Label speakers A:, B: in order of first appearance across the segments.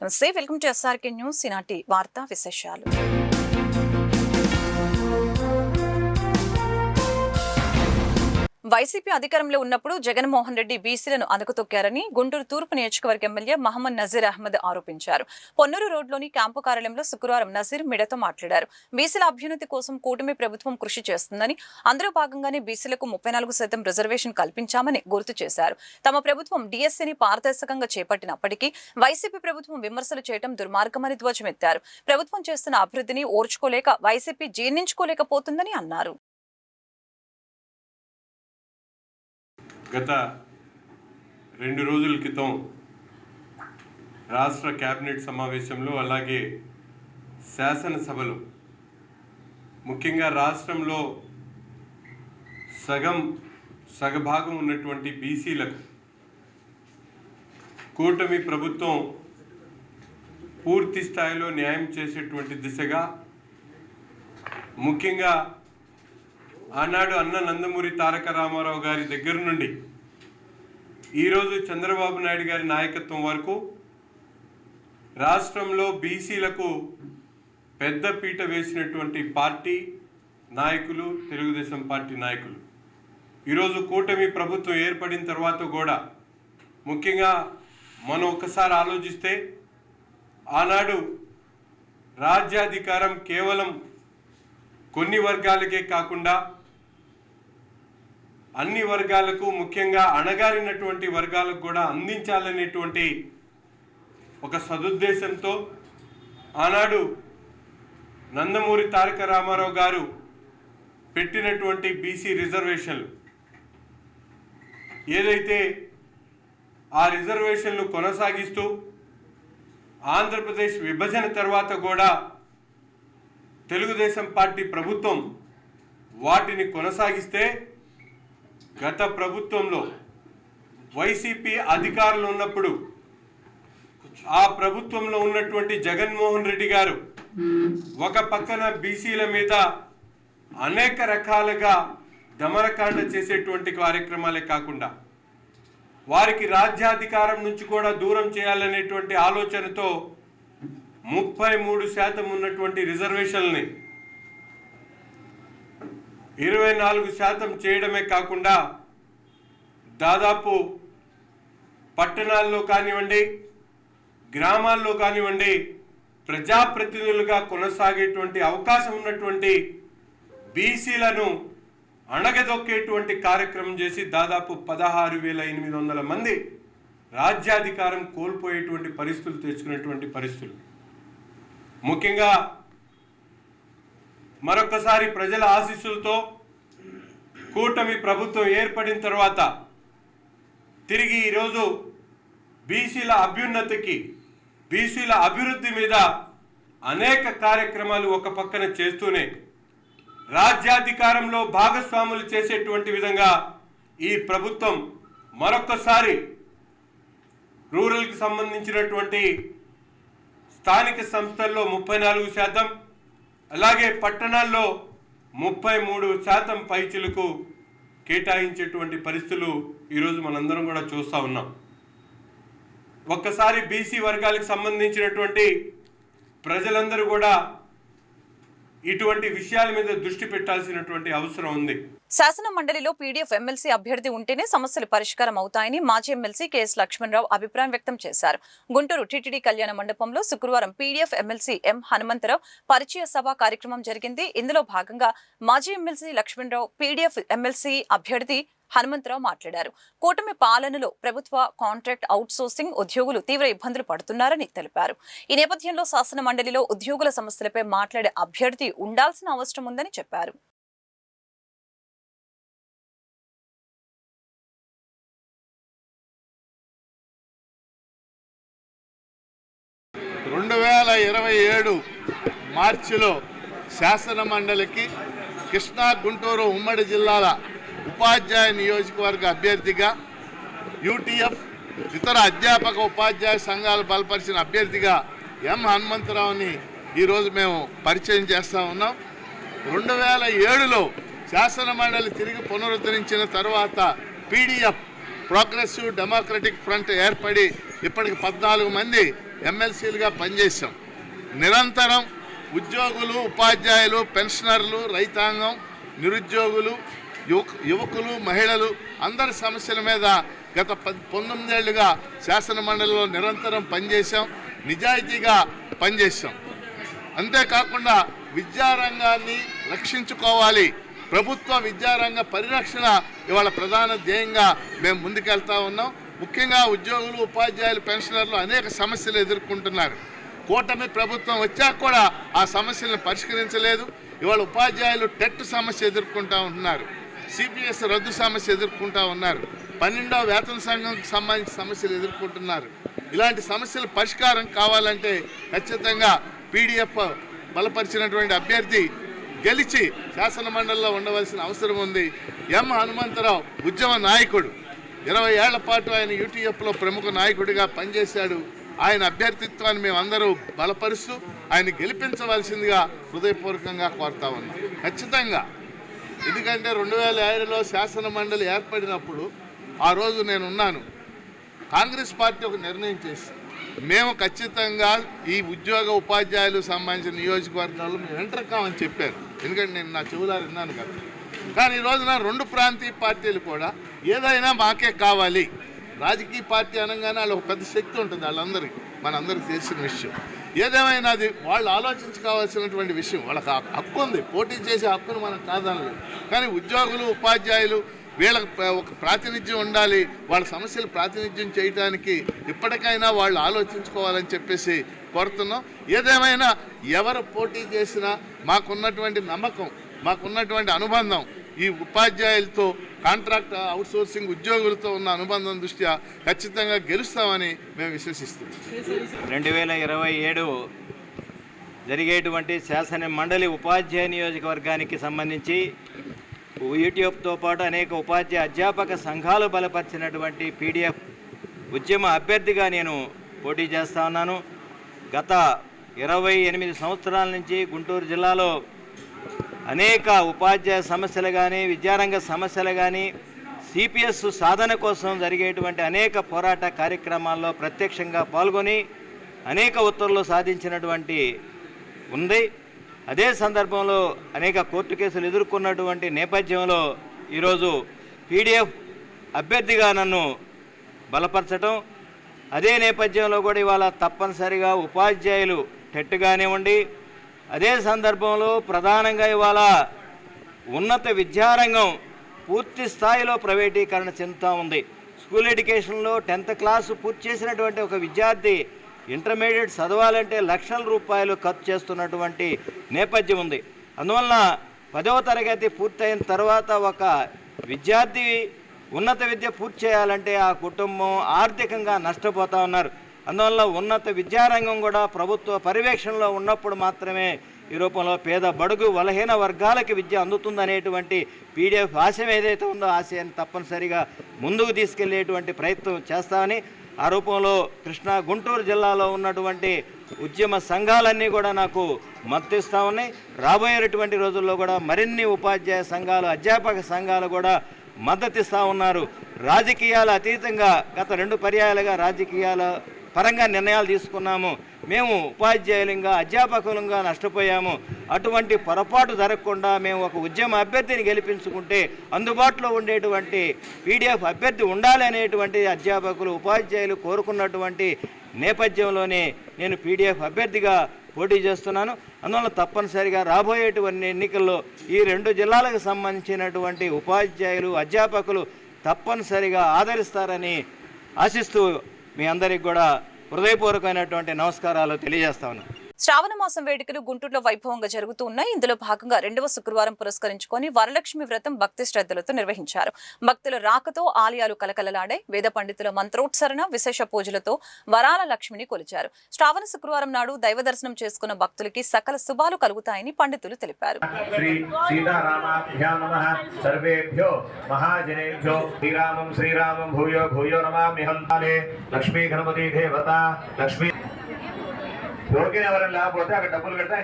A: నమస్తే, welcome to SRK news. ఈనాటి వార్తా విశేషాలు. వైసీపీ అధికారంలో ఉన్నప్పుడు జగన్మోహన్ రెడ్డి బీసీలను అణగతొక్కారని గుంటూరు తూర్పు నియోజకవర్గ ఎమ్మెల్యే మహమ్మద్ నజీర్ అహ్మద్ ఆరోపించారు. పొన్నూరు రోడ్లోని క్యాంపు కార్యాలయంలో శుక్రవారం నజీర్ మీడియాతో మాట్లాడారు. బీసీల అభ్యున్నతి కోసం కూటమి ప్రభుత్వం కృషి చేస్తుందని, అందులో భాగంగానే బీసీలకు 34% రిజర్వేషన్ కల్పించామని గుర్తు చేశారు. తమ ప్రభుత్వం డీఎస్సీని పారదర్శకంగా చేపట్టినప్పటికీ వైసీపీ ప్రభుత్వం విమర్శలు చేయడం దుర్మార్గమని ధ్వజమెత్తారు. ప్రభుత్వం చేస్తున్న అభివృద్ధిని ఓర్చుకోలేక వైసీపీ జీర్ణించుకోలేకపోతుందని అన్నారు.
B: గత 2 రోజుల క్రితం రాష్ట్ర కేబినెట్ సమావేశంలో, అలాగే శాసనసభలో ముఖ్యంగా రాష్ట్రంలో సగభాగం ఉన్నటువంటి బీసీలకు కూటమి ప్రభుత్వం పూర్తి స్థాయిలో న్యాయం చేసేటువంటి దిశగా, ముఖ్యంగా ఆనాడు అన్న నందమూరి తారక రామారావు గారి దగ్గర నుండి ఈరోజు చంద్రబాబు నాయుడు గారి నాయకత్వం వరకు రాష్ట్రంలో బీసీలకు పెద్ద పీట వేసినటువంటి పార్టీ నాయకులు తెలుగుదేశం పార్టీ నాయకులు. ఈరోజు కూటమి ప్రభుత్వం ఏర్పడిన తర్వాత కూడా ముఖ్యంగా మనం ఒక్కసారి ఆలోచిస్తే, ఆనాడు రాజ్యాధికారం కేవలం కొన్ని వర్గాలకే కాకుండా అన్ని వర్గాలకు, ముఖ్యంగా అణగారినటువంటి వర్గాలకు కూడా అందించాలనేటువంటి ఒక సదుద్దేశంతో ఆనాడు నందమూరి తారక రామారావు గారు పెట్టినటువంటి బీసీ రిజర్వేషన్లు ఏదైతే ఆ రిజర్వేషన్లు కొనసాగిస్తూ ఆంధ్రప్రదేశ్ విభజన తర్వాత కూడా తెలుగుదేశం పార్టీ ప్రభుత్వం వాటిని కొనసాగిస్తే, గత ప్రభుత్వంలో వైసీపీ అధికారంలో ఉన్నప్పుడు ఆ ప్రభుత్వంలో ఉన్నటువంటి జగన్మోహన్ రెడ్డి గారు ఒక పక్కన బీసీల మీద అనేక రకాలుగా దమనకాండ చేసేటువంటి కార్యక్రమాలే కాకుండా వారికి రాజ్యాధికారం నుంచి కూడా దూరం చేయాలనేటువంటి ఆలోచనతో 33% ఉన్నటువంటి రిజర్వేషన్ని 24% చేయడమే కాకుండా దాదాపు పట్టణాల్లో కానివ్వండి, గ్రామాల్లో కానివ్వండి, ప్రజాప్రతినిధులుగా కొనసాగేటువంటి అవకాశం ఉన్నటువంటి బీసీలను అణగదొక్కేటువంటి కార్యక్రమం చేసి దాదాపు 16,800 మంది రాజ్యాధికారం కోల్పోయేటువంటి పరిస్థితులు తెచ్చుకునేటువంటి పరిస్థితులు. ముఖ్యంగా మరొకసారి ప్రజల ఆశీస్సులతో కూటమి ప్రభుత్వం ఏర్పడిన తర్వాత తిరిగి ఈరోజు బీసీల అభ్యున్నతికి, బీసీల అభివృద్ధి మీద అనేక కార్యక్రమాలు ఒక పక్కన చేస్తూనే రాజ్యాధికారంలో భాగస్వాములు చేసేటువంటి విధంగా ఈ ప్రభుత్వం మరొకసారి రూరల్కి సంబంధించినటువంటి స్థానిక సంస్థల్లో 34%, అలాగే పట్టణాల్లో 33% పైచిలకు కేటాయించేటువంటి పరిస్థితులు ఈరోజు మనందరం కూడా చూస్తూ ఉన్నాం. ఒక్కసారి బీసీ వర్గాలకు సంబంధించినటువంటి ప్రజలందరూ కూడా ఇటువంటి విషయాల మీద దృష్టి పెట్టాల్సినటువంటి అవసరం ఉంది.
A: శాసన మండలిలో పీడీఎఫ్ ఎమ్మెల్సీ అభ్యర్థి ఉంటేనే సమస్యలు పరిష్కారం అవుతాయని మాజీ ఎమ్మెల్సీ కేఎస్ లక్ష్మణరావు అభిప్రాయం వ్యక్తం చేశారు. గుంటూరు టీటీడీ కళ్యాణ మండపంలో శుక్రవారం పీడీఎఫ్ ఎమ్మెల్సీ ఎం హనుమంతరావు పరిచయ సభ కార్యక్రమం జరిగింది. ఇందులో భాగంగా మాజీ ఎమ్మెల్సీ లక్ష్మణరావు, పీడీఎఫ్ ఎమ్మెల్సీ అభ్యర్థి హనుమంతరావు మాట్లాడారు. కూటమి పాలనలో ప్రభుత్వ కాంట్రాక్ట్ అవుట్సోర్సింగ్ ఉద్యోగులు తీవ్ర ఇబ్బందులు పడుతున్నారని తెలిపారు. ఈ నేపథ్యంలో శాసన మండలిలో ఉద్యోగుల సమస్యలపై మాట్లాడే అభ్యర్థి ఉండాల్సిన అవసరం ఉందని చెప్పారు.
C: మార్చిలో శాసన మండలికి కృష్ణా, గుంటూరు ఉమ్మడి జిల్లాల ఉపాధ్యాయ నియోజకవర్గ అభ్యర్థిగా, యూటీఎఫ్ ఇతర అధ్యాపక ఉపాధ్యాయ సంఘాలు బలపరిచిన అభ్యర్థిగా ఎం హనుమంతరావుని ఈరోజు మేము పరిచయం చేస్తూ ఉన్నాం. 2007లో శాసన మండలి తిరిగి పునరుద్ధరించిన తర్వాత పీడీఎఫ్ ప్రోగ్రెసివ్ డెమోక్రటిక్ ఫ్రంట్ ఏర్పడి ఇప్పటికి 14 మంది ఎమ్మెల్సీలుగా పనిచేశాం. నిరంతరం ఉద్యోగులు, ఉపాధ్యాయులు, పెన్షనర్లు, రైతాంగం, నిరుద్యోగులు, యువకులు, మహిళలు అందరి సమస్యల మీద గత 19 ఏళ్లుగా శాసనమండలిలో నిరంతరం పనిచేశాం, నిజాయితీగా పనిచేశాం. అంతేకాకుండా విద్యారంగాన్ని రక్షించుకోవాలి, ప్రభుత్వ విద్యారంగ పరిరక్షణ ఇవాళ ప్రధాన ధ్యేయంగా మేము ముందుకెళ్తా ఉన్నాం. ముఖ్యంగా ఉద్యోగులు, ఉపాధ్యాయులు, పెన్షనర్లు అనేక సమస్యలు ఎదుర్కొంటున్నారు. కూటమి ప్రభుత్వం వచ్చాక కూడా ఆ సమస్యలను పరిష్కరించలేదు. ఇవాళ ఉపాధ్యాయులు టెట్ సమస్య ఎదుర్కొంటూ ఉంటున్నారు, సిపిఎస్ రద్దు సమస్య ఎదుర్కొంటూ ఉన్నారు, 12వ వేతన సంఘంకి సంబంధించిన సమస్యలు ఎదుర్కొంటున్నారు. ఇలాంటి సమస్యల పరిష్కారం కావాలంటే ఖచ్చితంగా పీడిఎఫ్ బలపరిచినటువంటి అభ్యర్థి గెలిచి శాసనమండలిలో ఉండవలసిన అవసరం ఉంది. ఎం హనుమంతరావు ఉద్యమ నాయకుడు, 20 ఏళ్ల పాటు ఆయన యూటీఎఫ్లో ప్రముఖ నాయకుడిగా పనిచేశాడు. ఆయన అభ్యర్థిత్వాన్ని మేమందరూ బలపరుస్తూ ఆయన గెలిపించవలసిందిగా హృదయపూర్వకంగా కోరుతా ఉన్నాం. ఖచ్చితంగా, ఎందుకంటే 2007లో శాసనమండలి ఏర్పడినప్పుడు ఆ రోజు నేను ఉన్నాను. కాంగ్రెస్ పార్టీ ఒక నిర్ణయం చేసి మేము ఖచ్చితంగా ఈ ఉద్యోగ ఉపాధ్యాయులు సంబంధించిన నియోజకవర్గాల్లో మేము ఎంటర్ కామని చెప్పారు. ఎందుకంటే నేను నా చెవులారు విన్నాను కదా. కానీ ఈ రోజున 2 ప్రాంతీయ పార్టీలు కూడా ఏదైనా మాకే కావాలి, రాజకీయ పార్టీ అనగానే వాళ్ళు ఒక పెద్ద శక్తి ఉంటుంది వాళ్ళందరికీ, మనందరికీ తెలిసిన విషయం. ఏదేమైనా అది వాళ్ళు ఆలోచించుకోవాల్సినటువంటి విషయం, వాళ్ళకి హక్కు ఉంది, పోటీ చేసే హక్కును మనం కాదనలేదు. కానీ ఉద్యోగులు, ఉపాధ్యాయులు వీళ్ళకి ఒక ప్రాతినిధ్యం ఉండాలి, వాళ్ళ సమస్యలు ప్రాతినిధ్యం చేయడానికి ఇప్పటికైనా వాళ్ళు ఆలోచించుకోవాలని చెప్పేసి కోరుతున్నాం. ఏదేమైనా ఎవరు పోటీ చేసినా మాకున్నటువంటి నమ్మకం, మాకున్నటువంటి అనుబంధం ఈ ఉపాధ్యాయులతో, కాంట్రాక్ట్ అవుట్సోర్సింగ్ ఉద్యోగులతో ఉన్న అనుబంధం దృష్ట్యా ఖచ్చితంగా గెలుస్తామని మేము విశ్వసిస్తున్నాం.
D: 2027 జరిగేటువంటి శాసన మండలి ఉపాధ్యాయ నియోజకవర్గానికి సంబంధించి యూటీఎఫ్తో పాటు అనేక ఉపాధ్యాయ అధ్యాపక సంఘాలు బలపరిచినటువంటి పీడిఎఫ్ ఉద్యమ అభ్యర్థిగా నేను పోటీ చేస్తా ఉన్నాను. గత 28 సంవత్సరాల నుంచి గుంటూరు జిల్లాలో అనేక ఉపాధ్యాయ సమస్యలు కానీ, విద్యారంగ సమస్యలు కానీ, సిపిఎస్ సాధన కోసం జరిగేటువంటి అనేక పోరాట కార్యక్రమాల్లో ప్రత్యక్షంగా పాల్గొని అనేక ఉత్తర్వులు సాధించినటువంటి ఉంది. అదే సందర్భంలో అనేక కోర్టు కేసులు ఎదుర్కొన్నటువంటి నేపథ్యంలో ఈరోజు పీడిఎఫ్ అభ్యర్థిగా నన్ను బలపరచడం, అదే నేపథ్యంలో కూడా ఇవాళ తప్పనిసరిగా ఉపాధ్యాయులు టెట్ కానివ్వండి, అదే సందర్భంలో ప్రధానంగా ఇవాళ ఉన్నత విద్యారంగం పూర్తి స్థాయిలో ప్రైవేటీకరణ చెందుతూ ఉంది. స్కూల్ ఎడ్యుకేషన్లో 10th క్లాసు పూర్తి చేసినటువంటి ఒక విద్యార్థి ఇంటర్మీడియట్ చదవాలంటే లక్షల రూపాయలు ఖర్చు చేస్తున్నటువంటి నేపథ్యం ఉంది. అందువలన 10వ తరగతి పూర్తయిన తర్వాత ఒక విద్యార్థి ఉన్నత విద్య పూర్తి చేయాలంటే ఆ కుటుంబం ఆర్థికంగా నష్టపోతూ ఉన్నారు. అందువల్ల ఉన్నత విద్యారంగం కూడా ప్రభుత్వ పర్యవేక్షణలో ఉన్నప్పుడు మాత్రమే ఈ రూపంలో పేద, బడుగు, బలహీన వర్గాలకి విద్య అందుతుందనేటువంటి పీడిఎఫ్ ఆశయం ఏదైతే ఉందో ఆశయాన్ని తప్పనిసరిగా ముందుకు తీసుకెళ్లేటువంటి ప్రయత్నం చేస్తామని, ఆ రూపంలో కృష్ణా, గుంటూరు జిల్లాలో ఉన్నటువంటి ఉద్యమ సంఘాలన్నీ కూడా నాకు మద్దతిస్తూ ఉన్నాయి. రాబోయేటువంటి రోజుల్లో కూడా మరిన్ని ఉపాధ్యాయ సంఘాలు, అధ్యాపక సంఘాలు కూడా మద్దతిస్తూ ఉన్నారు. రాజకీయాల అతీతంగా గత 2 పర్యాయాలుగా రాజకీయాల పరంగా నిర్ణయాలు తీసుకున్నాము. మేము ఉపాధ్యాయులంగా, అధ్యాపకులంగా నష్టపోయాము. అటువంటి పొరపాటు జరగకుండా మేము ఒక ఉద్యమ అభ్యర్థిని గెలిపించుకుంటే అందుబాటులో ఉండేటువంటి పీడిఎఫ్ అభ్యర్థి ఉండాలి అనేటువంటి అధ్యాపకులు, ఉపాధ్యాయులు కోరుకున్నటువంటి నేపథ్యంలోనే నేను పీడిఎఫ్ అభ్యర్థిగా పోటీ చేస్తున్నాను. అందువల్ల తప్పనిసరిగా రాబోయేటువంటి ఎన్నికల్లో ఈ 2 జిల్లాలకు సంబంధించినటువంటి ఉపాధ్యాయులు, అధ్యాపకులు తప్పనిసరిగా ఆదరిస్తారని ఆశిస్తూ మీ అందరికి కూడా హృదయపూర్వకమైనటువంటి నమస్కారాలు తెలియజేస్తా ఉన్నాను.
A: శ్రావణ మాసం వేడుకలు గుంటూరులో వైభవంగా జరుగుతూ ఉన్నాయి. ఇందులో భాగంగా 2వ శుక్రవారం పురస్కరించుకొని వరలక్ష్మి వ్రతం భక్తి శ్రద్ధలతో నిర్వహించారు. భక్తుల రాకతో ఆలయాలు కలకలలాడాయి. వేద పండితుల మంత్రోత్సరణ, విశేష పూజలతో వరాల లక్ష్మిని కొలిచారు. శ్రావణ శుక్రవారం నాడు దైవ దర్శనం చేసుకున్న భక్తులకి సకల శుభాలు కలుగుతాయని పండితులు తెలిపారు.
E: శ్రీ సీతారామాభ్యాం నమః. సర్వేభ్యో మహాజనేభ్యో శ్రీరామం శ్రీరామం భూయో భూయో నమామ్యహం. లక్ష్మీ గణపతి దేవత లక్ష్మీ యోగిని ఎవరైనా లేకపోతే అక్కడ డబ్బులు కట్టా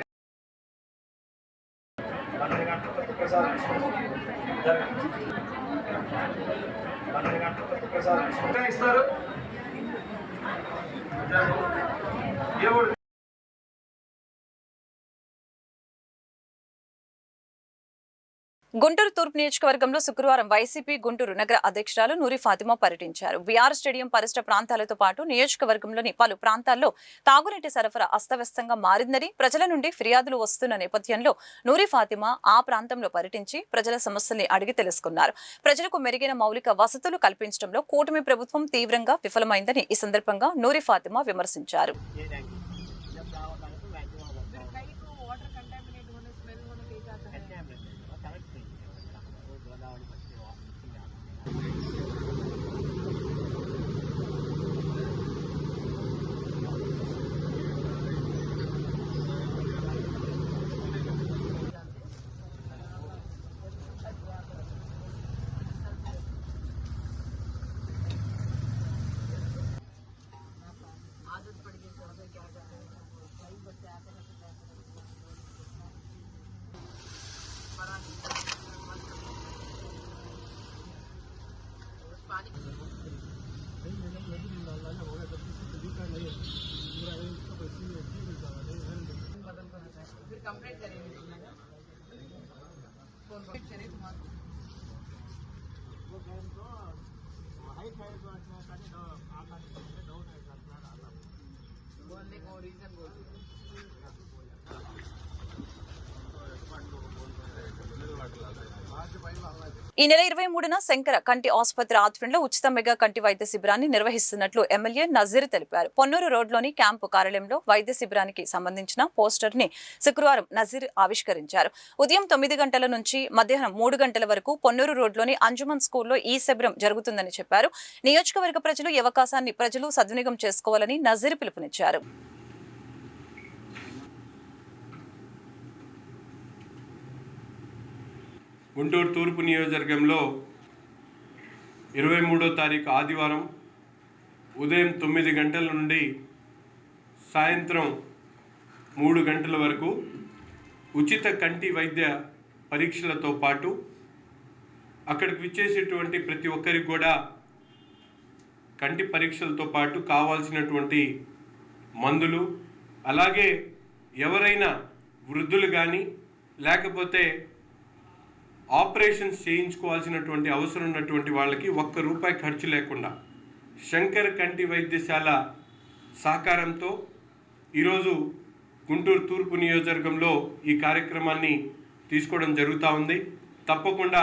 E: ఇస్తారు.
A: గుంటూరు తూర్పు నియోజకవర్గంలో శుక్రవారం వైసీపీ గుంటూరు నగర అధ్యక్షురాలు నూరి ఫాతిమా పర్యటించారు. బీఆర్ స్టేడియం పరిసర ప్రాంతాలతో పాటు నియోజకవర్గంలోని పలు ప్రాంతాల్లో తాగునీటి సరఫరా అస్తవ్యస్తంగా మారిందని ప్రజల నుండి ఫిర్యాదులు వస్తున్న నేపథ్యంలో నూరి ఫాతిమా ఆ ప్రాంతంలో పర్యటించి ప్రజల సమస్యల్ని అడిగి తెలుసుకున్నారు. ప్రజలకు మెరుగైన మౌలిక వసతులు కల్పించడంలో కూటమి ప్రభుత్వం తీవ్రంగా విఫలమైందని ఈ సందర్భంగా నూరి ఫాతిమా విమర్శించారు. ఈ నెల 23న శంకర కంటి ఆసుపత్రి ఆధ్వర్యంలో ఉచిత మెగా కంటి వైద్య శిబిరాన్ని నిర్వహిస్తున్నట్లు ఎమ్మెల్యే నజీర్ తెలిపారు. పొన్నూరు రోడ్లోని క్యాంపు కార్యాలయంలో వైద్య శిబిరానికి సంబంధించిన పోస్టర్ ని శుక్రవారం నజీర్ ఆవిష్కరించారు. ఉదయం 9 గంటల నుంచి మధ్యాహ్నం 3 గంటల వరకు పొన్నూరు రోడ్లోని అంజుమన్ స్కూల్లో ఈ శిబిరం జరుగుతుందని చెప్పారు. నియోజకవర్గ ప్రజలు ఈ అవకాశాన్ని ప్రజలు సద్వినియోగం చేసుకోవాలని నజీర్ పిలుపునిచ్చారు.
B: గుంటూరు తూర్పు నియోజకవర్గంలో 23వ తారీఖు ఆదివారం ఉదయం 9 గంటల నుండి సాయంత్రం 3 గంటల వరకు ఉచిత కంటి వైద్య పరీక్షలతో పాటు అక్కడికి విచ్చేసేటువంటి ప్రతి ఒక్కరికి కూడా కంటి పరీక్షలతో పాటు కావాల్సినటువంటి మందులు, అలాగే ఎవరైనా వృద్ధులు కానీ లేకపోతే ఆపరేషన్స్ చేయించుకోవాల్సినటువంటి అవసరం ఉన్నటువంటి వాళ్ళకి ₹1 ఖర్చు లేకుండా శంకర్ కంటి వైద్యశాల సహకారంతో ఈరోజు గుంటూరు తూర్పు నియోజకవర్గంలో ఈ కార్యక్రమాన్ని తీసుకోవడం జరుగుతూ ఉంది. తప్పకుండా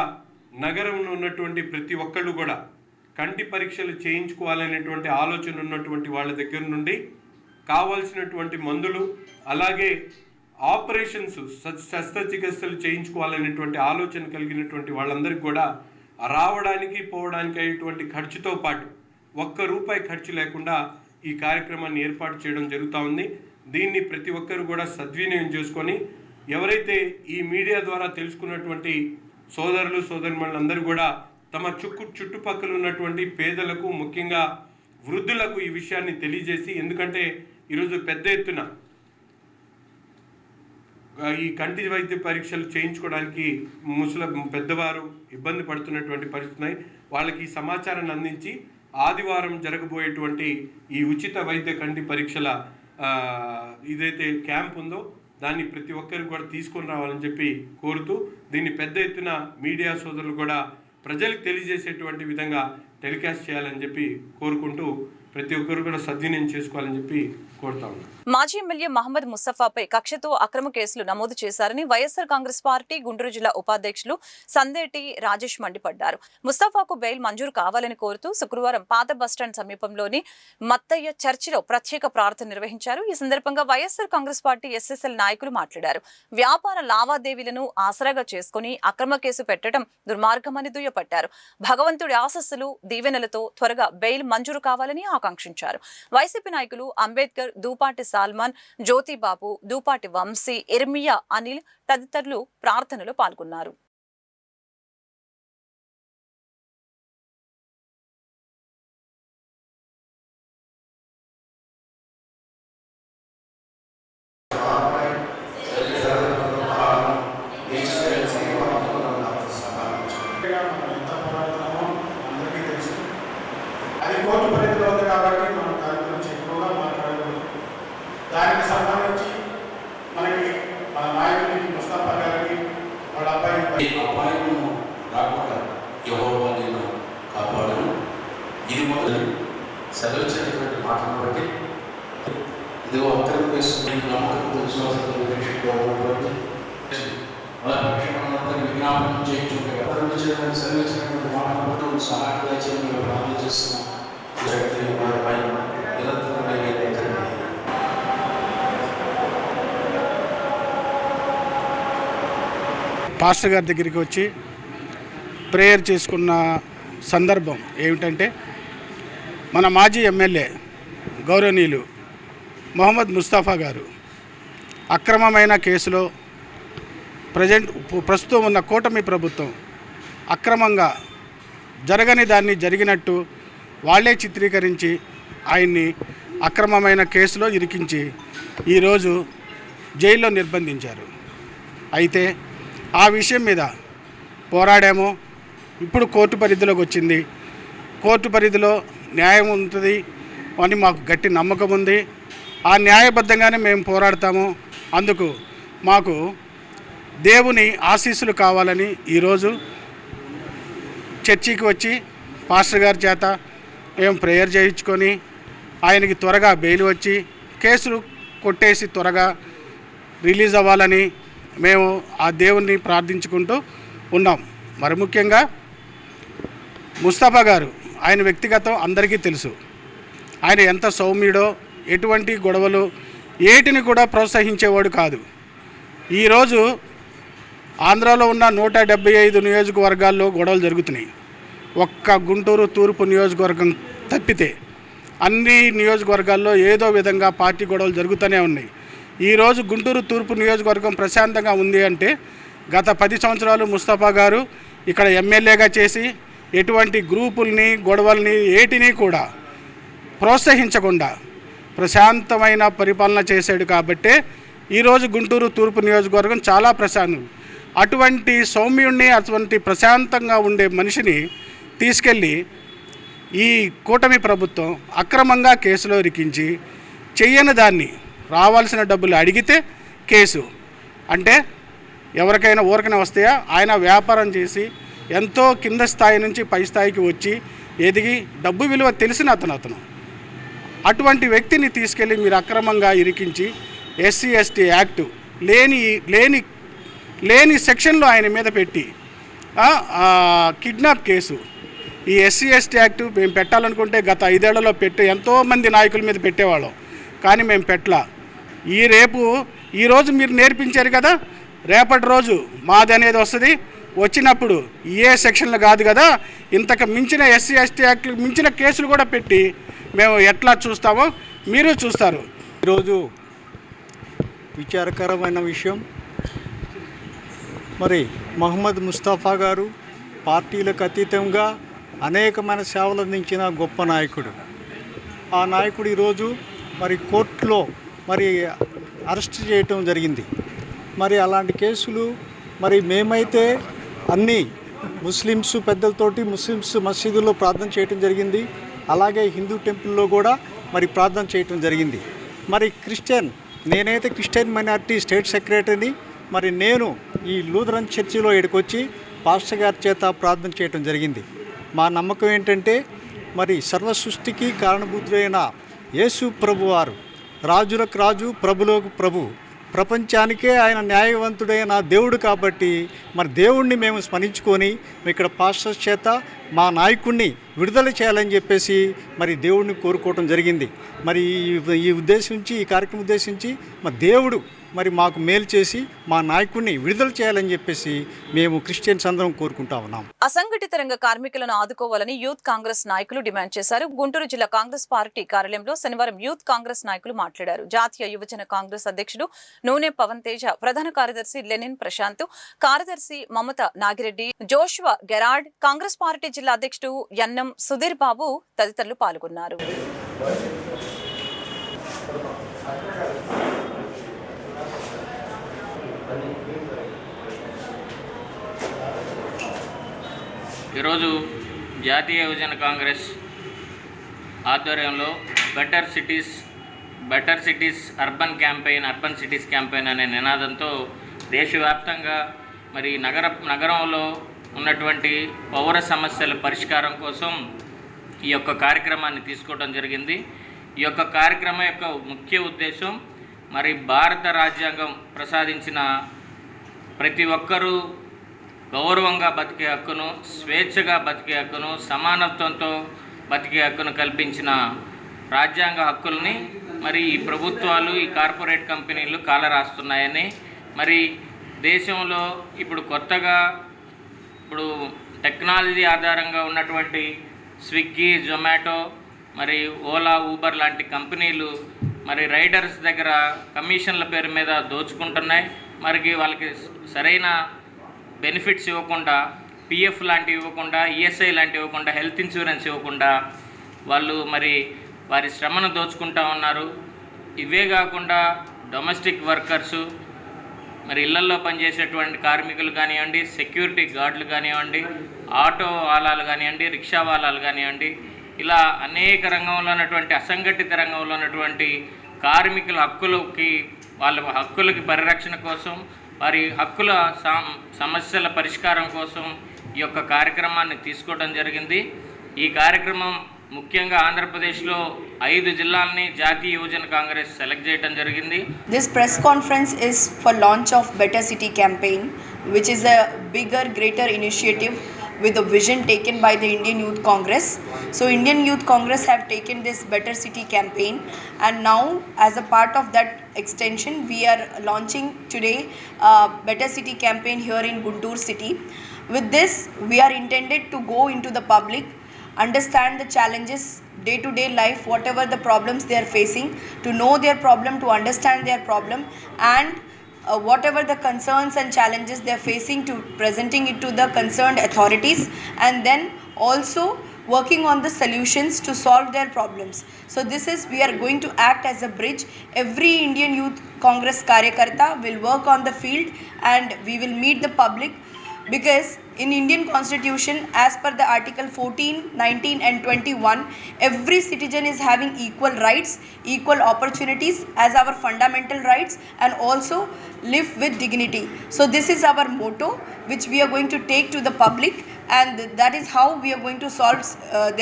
B: నగరంలో ఉన్నటువంటి ప్రతి ఒక్కళ్ళు కూడా కంటి పరీక్షలు చేయించుకోవాలనేటువంటి ఆలోచన ఉన్నటువంటి వాళ్ళ దగ్గర నుండి కావాల్సినటువంటి మందులు, అలాగే ఆపరేషన్స్ శస్త్రచికిత్సలు చేయించుకోవాలనేటువంటి ఆలోచన కలిగినటువంటి వాళ్ళందరికీ కూడా రావడానికి పోవడానికి అయ్యేటువంటి ఖర్చుతో పాటు ₹1 ఖర్చు లేకుండా ఈ కార్యక్రమాన్ని ఏర్పాటు చేయడం జరుగుతూ ఉంది. దీన్ని ప్రతి ఒక్కరు కూడా సద్వినియోగం చేసుకొని ఎవరైతే ఈ మీడియా ద్వారా తెలుసుకున్నటువంటి సోదరులు సోదరిమణులందరూ కూడా తమ చుట్టుపక్కల ఉన్నటువంటి పేదలకు, ముఖ్యంగా వృద్ధులకు ఈ విషయాన్ని తెలియజేసి, ఎందుకంటే ఈరోజు పెద్ద ఎత్తున ఈ కంటి వైద్య పరీక్షలు చేయించుకోవడానికి పెద్దవారు ఇబ్బంది పడుతున్నటువంటి పరిస్థితున్నాయి. వాళ్ళకి ఈ సమాచారాన్ని అందించి ఆదివారం జరగబోయేటువంటి ఈ ఉచిత వైద్య కంటి పరీక్షల ఇదైతే క్యాంప్ ఉందో దాన్ని ప్రతి ఒక్కరికి కూడా తీసుకొని రావాలని చెప్పి కోరుతూ, దీన్ని పెద్ద ఎత్తున మీడియా సోదరులు కూడా ప్రజలకు తెలియజేసేటువంటి విధంగా టెలికాస్ట్ చేయాలని చెప్పి కోరుకుంటూ ప్రతి ఒక్కరు కూడా సద్వినియోగం చేసుకోవాలని చెప్పి కోరుతా ఉన్నాం.
A: మాజీ ఎమ్మెల్యే మహమ్మద్ ముస్తఫాపై కక్షతో అక్రమ కేసులు నమోదు చేశారని వైఎస్ఆర్ కాంగ్రెస్ పార్టీ గుంటూరు జిల్లా ఉపాధ్యక్షులు సందేటి రాజేష్ మండిపడ్డారు. ముస్తఫాకు బెయిల్ మంజూరు కావాలని కోరుతూ శుక్రవారం పాత బస్టాండ్ సమీపంలోని మత్తయ్య చర్చిలో ప్రత్యేక ప్రార్థన నిర్వహించారు. ఈ సందర్భంగా వైఎస్ఆర్ కాంగ్రెస్ పార్టీ ఎస్ఎస్ఎల్ నాయకులు మాట్లాడారు. వ్యాపార లావాదేవీలను ఆసరాగా చేసుకుని అక్రమ కేసు పెట్టడం దుర్మార్గమని దుయ్యపట్టారు. భగవంతుడి ఆశస్సులు దీవెనలతో త్వరగా బెయిల్ మంజూరు కావాలని ఆకాంక్షించారు. వైసీపీ నాయకులు అంబేద్కర్, దూపాటి సాల్మాన్, జ్యోతిబాబు, దూపాటి వంశీ, ఇర్మియా, అనిల్ తదితరులు ప్రార్థనలో పాల్గొన్నారు.
F: దానికి సంబంధించి మనకి మన నాయకుడికి ముస్తఫా గారికి వాళ్ళ అబ్బాయి
G: అపాయము రాకుండా యెహోవా నిన్ను కాపాడును. ఇది మొదలు సెలవిచ్చినటువంటి మాటను బట్టి ఇదిగో అక్కడికి వేసుకుని నమ్మకంతో విశ్వాసంతో రక్షించుకోవాలన్నటువంటి విజ్ఞాపనం చేయించుకుంటే అతను సెలవిచ్చినటువంటి మాటను బట్టి సహాయం దయచేసి మేము ప్రార్థన చేస్తున్నాం. శక్తి వారిపై నిరంతరం
H: పాస్టర్ గారి దగ్గరికి వచ్చి ప్రేయర్ చేసుకున్న సందర్భం ఏమిటంటే, మన మాజీ ఎమ్మెల్యే గౌరవనీయులు మొహమ్మద్ ముస్తఫా గారు అక్రమమైన కేసులో ప్రస్తుతం ఉన్న కూటమి ప్రభుత్వం అక్రమంగా జరగని దాన్ని జరిగినట్టు వాళ్ళే చిత్రీకరించి ఆయన్ని అక్రమమైన కేసులో ఇరికించి ఈరోజు జైల్లో నిర్బంధించారు. అయితే ఆ విషయం మీద పోరాడాము. ఇప్పుడు కోర్టు పరిధిలోకి వచ్చింది. కోర్టు పరిధిలో న్యాయం ఉంటుంది అని మాకు గట్టి నమ్మకం ఉంది. ఆ న్యాయబద్ధంగానే మేము పోరాడతాము. అందుకు మాకు దేవుని ఆశీస్సులు కావాలని ఈరోజు చర్చికి వచ్చి పాస్టర్ గారి చేత మేము ప్రేయర్ చేయించుకొని ఆయనకి త్వరగా బెయిల్ వచ్చి కేసులు కొట్టేసి త్వరగా రిలీజ్ అవ్వాలని మేము ఆ దేవుణ్ణి ప్రార్థించుకుంటూ ఉన్నాం. మరి ముఖ్యంగా ముస్తఫా గారు ఆయన వ్యక్తిగతం అందరికీ తెలుసు. ఆయన ఎంత సౌమ్యుడో, ఎటువంటి గొడవలు ఏటిని కూడా ప్రోత్సహించేవాడు కాదు. ఈరోజు ఆంధ్రాలో ఉన్న 175 నియోజకవర్గాల్లో గొడవలు జరుగుతున్నాయి. ఒక్క గుంటూరు తూర్పు నియోజకవర్గం తప్పితే అన్ని నియోజకవర్గాల్లో ఏదో విధంగా పార్టీ గొడవలు జరుగుతూనే ఉన్నాయి. ఈరోజు గుంటూరు తూర్పు నియోజకవర్గం ప్రశాంతంగా ఉంది అంటే గత 10 సంవత్సరాలు ముస్తఫా గారు ఇక్కడ ఎమ్మెల్యేగా చేసి ఎటువంటి గ్రూపుల్ని గొడవల్ని ఏటిని కూడా ప్రోత్సహించకుండా ప్రశాంతమైన పరిపాలన చేశాడు. కాబట్టే ఈరోజు గుంటూరు తూర్పు నియోజకవర్గం చాలా ప్రశాంతం. అటువంటి సౌమ్యుణ్ణి, అటువంటి ప్రశాంతంగా ఉండే మనిషిని తీసుకెళ్ళి ఈ కూటమి ప్రభుత్వం అక్రమంగా కేసులో ఇరికించి చెయ్యని దాన్ని రావాల్సిన డబ్బులు అడిగితే కేసు అంటే ఎవరికైనా ఊరికనే వస్తాయా? ఆయన వ్యాపారం చేసి ఎంతో కింద స్థాయి నుంచి పై స్థాయికి వచ్చి ఎదిగి డబ్బు విలువ తెలిసిన అతను అటువంటి వ్యక్తిని తీసుకెళ్ళి మీరు అక్రమంగా ఇరికించి ఎస్సీ ఎస్టీ యాక్ట్ లేని సెక్షన్లో ఆయన మీద పెట్టి కిడ్నాప్ కేసు. ఈ ఎస్సీ ఎస్టీ యాక్ట్ మేము పెట్టాలనుకుంటే గత 5 ఏళ్లలో పెట్టి ఎంతోమంది నాయకుల మీద పెట్టేవాళ్ళం, కానీ మేము పెట్టలా. ఈరోజు మీరు నేర్పించారు కదా, రేపటి రోజు మాది అనేది వస్తుంది. వచ్చినప్పుడు ఏ సెక్షన్లు కాదు కదా, ఇంతకు మించిన ఎస్సీ ఎస్టీ యాక్ట్ మించిన కేసులు కూడా పెట్టి మేము ఎట్లా చూస్తామో మీరు చూస్తారు.
I: ఈరోజు విచారకరమైన విషయం, మరి మొహమ్మద్ ముస్తఫా గారు పార్టీలకు అతీతంగా అనేకమైన సేవలు అందించిన గొప్ప నాయకుడు. ఆ నాయకుడు ఈరోజు మరి కోర్టులో మరి అరెస్ట్ చేయటం జరిగింది. మరి అలాంటి కేసులు మరి మేమైతే అన్ని ముస్లిమ్స్ పెద్దలతోటి ముస్లిమ్స్ మసీదుల్లో ప్రార్థన చేయటం జరిగింది. అలాగే హిందూ టెంపుల్లో కూడా మరి ప్రార్థన చేయటం జరిగింది. మరి నేనైతే క్రిస్టియన్ మైనారిటీ స్టేట్ సెక్రటరీని. మరి నేను ఈ లూథరన్ చర్చిలో ఇక్కడికొచ్చి పాస్టర్ గారి చేత ప్రార్థన చేయటం జరిగింది. మా నమ్మకం ఏంటంటే మరి సర్వ సృష్టికి కారణభూతుడైన యేసు ప్రభు వారు రాజులకు రాజు, ప్రభులకు ప్రభు, ప్రపంచానికే ఆయన న్యాయవంతుడైన దేవుడు. కాబట్టి మరి దేవుణ్ణి మేము స్మరించుకొని ఇక్కడ పాస్టర్ చేత మా నాయకుడిని విడుదల చేయాలని చెప్పేసి మరి దేవుడిని కోరుకోవటం జరిగింది. మరి ఈ కార్యక్రమం ఉద్దేశించి మరి దేవుడు మరి మాకు మేలు చేసి మా నాయకుడిని విడుదల చేయాలని చెప్పేసి మేము క్రిస్టియన్స్ అందరం కోరుకుంటా ఉన్నాం.
A: అసంఘటిత రంగ కార్మికులను ఆదుకోవాలని యూత్ కాంగ్రెస్ నాయకులు డిమాండ్ చేశారు. గుంటూరు జిల్లా కాంగ్రెస్ పార్టీ కార్యాలయంలో శనివారం యూత్ కాంగ్రెస్ నాయకులు మాట్లాడారు. జాతీయ యువజన కాంగ్రెస్ అధ్యక్షుడు నూనె పవన్ తేజ, ప్రధాన కార్యదర్శి లెనిన్ ప్రశాంత్, కార్యదర్శి Mamata Nagireddy, Joshua Gerard, Congress party జిల్లా అధ్యక్షుడు యన్నం సుధీర్ బాబు తదితరులు పాల్గొన్నారు.
J: ఈరోజు జాతీయ యువజన కాంగ్రెస్ ఆధ్వర్యంలో better cities better cities urban campaign, urban cities campaign అనే నినాదంతో దేశవ్యాప్తంగా మరి నగరంలో ఉన్నటువంటి పౌర సమస్యల పరిష్కారం కోసం ఈ యొక్క కార్యక్రమాన్ని తీసుకోవడం జరిగింది. ఈ యొక్క కార్యక్రమం యొక్క ముఖ్య ఉద్దేశం మరి భారత రాజ్యాంగం ప్రసాదించిన ప్రతి ఒక్కరూ గౌరవంగా బతికే హక్కును, స్వేచ్ఛగా బతికే హక్కును, సమానత్వంతో బతికే హక్కును కల్పించిన రాజ్యాంగ హక్కుల్ని మరి ఈ ప్రభుత్వాలు, ఈ కార్పొరేట్ కంపెనీలు కాలరాస్తున్నాయని, మరి దేశంలో ఇప్పుడు కొత్తగా టెక్నాలజీ ఆధారంగా ఉన్నటువంటి స్విగ్గీ, జొమాటో, మరి ఓలా, ఊబర్ లాంటి కంపెనీలు మరి రైడర్స్ దగ్గర కమిషన్ల పేరు మీద దోచుకుంటున్నాయి. మరి వాళ్ళకి సరైన బెనిఫిట్స్ ఇవ్వకుండా, పిఎఫ్ లాంటివి ఇవ్వకుండా, ఈఎస్ఐ లాంటివి ఇవ్వకుండా, హెల్త్ ఇన్సూరెన్స్ ఇవ్వకుండా వాళ్ళు మరి వారి శ్రమను దోచుకుంటూ ఉన్నారు. ఇవే కాకుండా డొమెస్టిక్ వర్కర్సు, మరి ఇళ్లల్లో పనిచేసేటువంటి కార్మికులు కానివ్వండి, సెక్యూరిటీ గార్డులు కానివ్వండి, ఆటో వాలాలు కానివ్వండి, రిక్షా వాలాలు కానివ్వండి, ఇలా అనేక రంగంలో ఉన్నటువంటి అసంఘటిత రంగంలో ఉన్నటువంటి కార్మికుల వాళ్ళ హక్కులకి పరిరక్షణ కోసం, వారి హక్కుల సమస్యల పరిష్కారం కోసం ఈ యొక్క కార్యక్రమాన్ని తీసుకోవడం జరిగింది. ఈ కార్యక్రమం ముఖ్యంగా ఆంధ్రప్రదేశ్లో 5 జిల్లాలని జాతీయ యువజన కాంగ్రెస్ సెలెక్ట్ చేయడం జరిగింది.
K: This press conference is for launch of Better City campaign, which is a bigger, greater initiative with a vision taken by the Indian Youth Congress. So Indian Youth Congress have taken this Better City campaign, and now as a part of that extension we are launching today Better City campaign here in Guntur city. With this we are intended to go into the public, understand the challenges, day-to-day life, whatever the problems they are facing, to know their problem, to understand their problem, and whatever the concerns and challenges they are facing, to presenting it to the concerned authorities, and then also working on the solutions to solve their problems. So this is, we are going to act as a bridge. Every Indian Youth Congress Karyakarta will work on the field and we will meet the public, because in Indian Constitution, as per the Article 14, 19 and 21, every citizen is having equal rights, equal opportunities as our fundamental rights, and also live with dignity. So this is our motto which we are going to take to the public, and that is how we are going to solve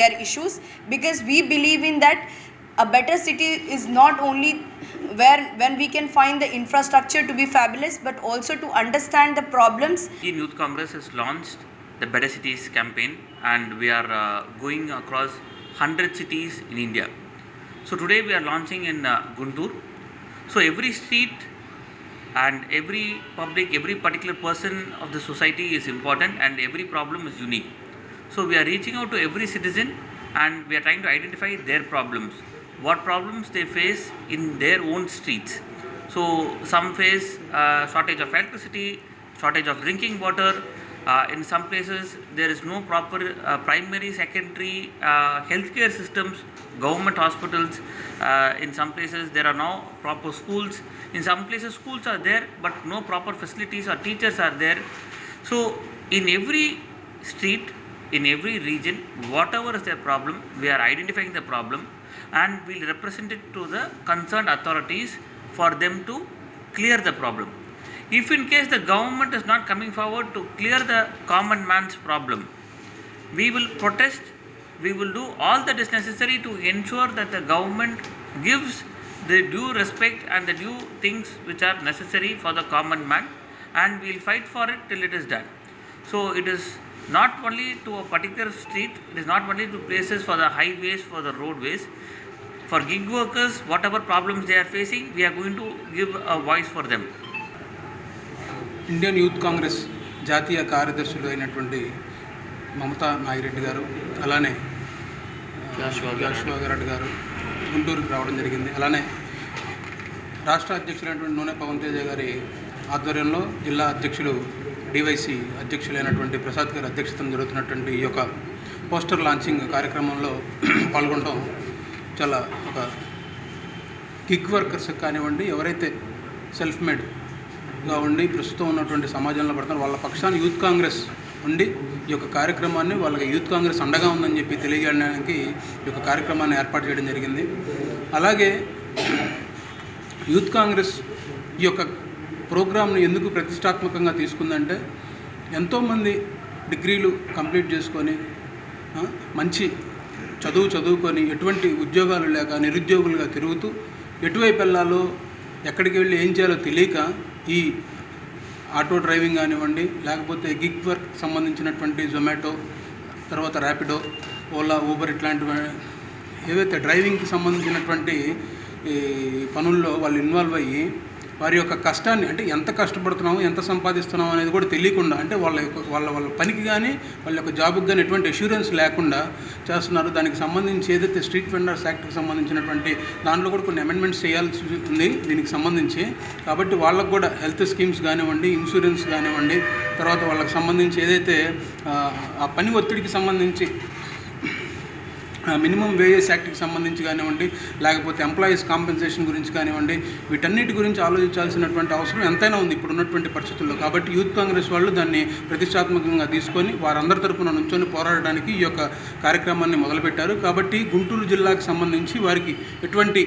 K: their issues, because we believe in that a better city is not only when we can find the infrastructure to be fabulous, but also to understand the problems.
L: Indian Youth Congress has launched the Better Cities campaign, and we are going across 100 cities in India. So today we are launching in Guntur. So every street and every public, every particular person of the society is important, and every problem is unique. So we are reaching out to every citizen and we are trying to identify their problems, what problems they face in their own streets. So some face shortage of electricity, shortage of drinking water. In some places there is no proper primary, secondary healthcare systems, government hospitals. In some places there are no proper schools. In some places schools are there but no proper facilities or teachers are there. So in every street, in every region, whatever is their problem, we are identifying the problem and we'll represent it to the concerned authorities for them to clear the problem. If in case the government is not coming forward to clear the common man's problem, we will protest, we will do all that is necessary to ensure that the government gives the due respect and the due things which are necessary for the common man, and we will fight for it till it is done. So it is not only to a particular street, it is not only to places for the highways, for the roadways. For gig workers, whatever problems they are facing, we are going to give a voice for them.
M: Indian youth Congress జాతీయ కార్యదర్శులు అయినటువంటి మమతా నాగిరెడ్డి గారు, అలానే జాషువా రెడ్డి గారు గుంటూరుకు రావడం జరిగింది. అలానే రాష్ట్ర అధ్యక్షులైనటువంటి నూనె పవన్ తేజ గారి ఆధ్వర్యంలో జిల్లా అధ్యక్షులు డివైసి అధ్యక్షులైనటువంటి ప్రసాద్ గారి అధ్యక్షతన జరుగుతున్నటువంటి ఈ యొక్క పోస్టర్ లాంచింగ్ కార్యక్రమంలో పాల్గొనడం చాలా ఒక గిగ్ వర్కర్స్ కానివ్వండి, ఎవరైతే సెల్ఫ్ మేడ్గా ఉండి ప్రస్తుతం ఉన్నటువంటి సమాజంలో పడుతున్నారు వాళ్ళ పక్షాన్ని యూత్ కాంగ్రెస్ ఉండి ఈ యొక్క కార్యక్రమాన్ని, వాళ్ళకి యూత్ కాంగ్రెస్ అండగా ఉందని చెప్పి తెలియజేయడానికి ఈ యొక్క కార్యక్రమాన్ని ఏర్పాటు చేయడం జరిగింది. అలాగే యూత్ కాంగ్రెస్ ఈ యొక్క ప్రోగ్రామ్ని ఎందుకు ప్రతిష్టాత్మకంగా తీసుకుందంటే, ఎంతోమంది డిగ్రీలు కంప్లీట్ చేసుకొని మంచి చదువుకొని ఎటువంటి ఉద్యోగాలు లేక నిరుద్యోగులుగా తిరుగుతూ ఎటువైపు వెళ్ళాలో ఎక్కడికి వెళ్ళి ఏం చేయాలో తెలియక ఈ ఆటో డ్రైవింగ్ కానివ్వండి, లేకపోతే గిగ్ వర్క్ సంబంధించినటువంటి జొమాటో, తర్వాత ర్యాపిడో, ఓలా, ఊబర్ ఇట్లాంటివి ఏవైతే డ్రైవింగ్కి సంబంధించినటువంటి ఈ పనుల్లో వాళ్ళు ఇన్వాల్వ్ అయ్యి వారి యొక్క కష్టాన్ని, అంటే ఎంత కష్టపడుతున్నాము, ఎంత సంపాదిస్తున్నాము అనేది కూడా తెలియకుండా, అంటే వాళ్ళ పనికి కానీ వాళ్ళ యొక్క జాబ్కి కానీ ఎటువంటి అష్యూరెన్స్ లేకుండా చేస్తున్నారు. దానికి సంబంధించి ఏదైతే స్ట్రీట్ వెండర్స్ యాక్ట్కి సంబంధించినటువంటి దాంట్లో కూడా కొన్ని అమెండ్మెంట్స్ చేయాల్సి ఉంది దీనికి సంబంధించి. కాబట్టి వాళ్ళకు కూడా హెల్త్ స్కీమ్స్ కానివ్వండి, ఇన్సూరెన్స్ కానివ్వండి, తర్వాత వాళ్ళకి సంబంధించి ఏదైతే ఆ పని ఒత్తిడికి సంబంధించి మినిమం వేజెస్ యాక్ట్కి సంబంధించి కానివ్వండి, లేకపోతే ఎంప్లాయీస్ కాంపెన్సేషన్ గురించి కానివ్వండి, వీటన్నిటి గురించి ఆలోచించాల్సినటువంటి అవసరం ఎంతైనా ఉంది ఇప్పుడున్నటువంటి పరిస్థితుల్లో. కాబట్టి యూత్ కాంగ్రెస్ వాళ్ళు దాన్ని ప్రతిష్టాత్మకంగా తీసుకొని వారందరి తరపున నుంచొని పోరాడడానికి ఈ యొక్క కార్యక్రమాన్ని మొదలుపెట్టారు. కాబట్టి గుంటూరు జిల్లాకు సంబంధించి వారికి ఎటువంటి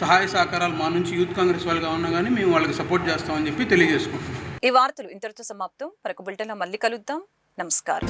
M: సహాయ సహకారాలు మా నుంచి యూత్ కాంగ్రెస్ వాళ్ళుగా ఉన్నా కానీ మేము వాళ్ళకి సపోర్ట్ చేస్తామని చెప్పి తెలియజేసుకుంటున్నాం.
A: ఈ వార్తలు ఇంతటితో సమాప్తం. మరొక బులెటిన్లో మళ్ళీ కలుద్దాం. నమస్కారం.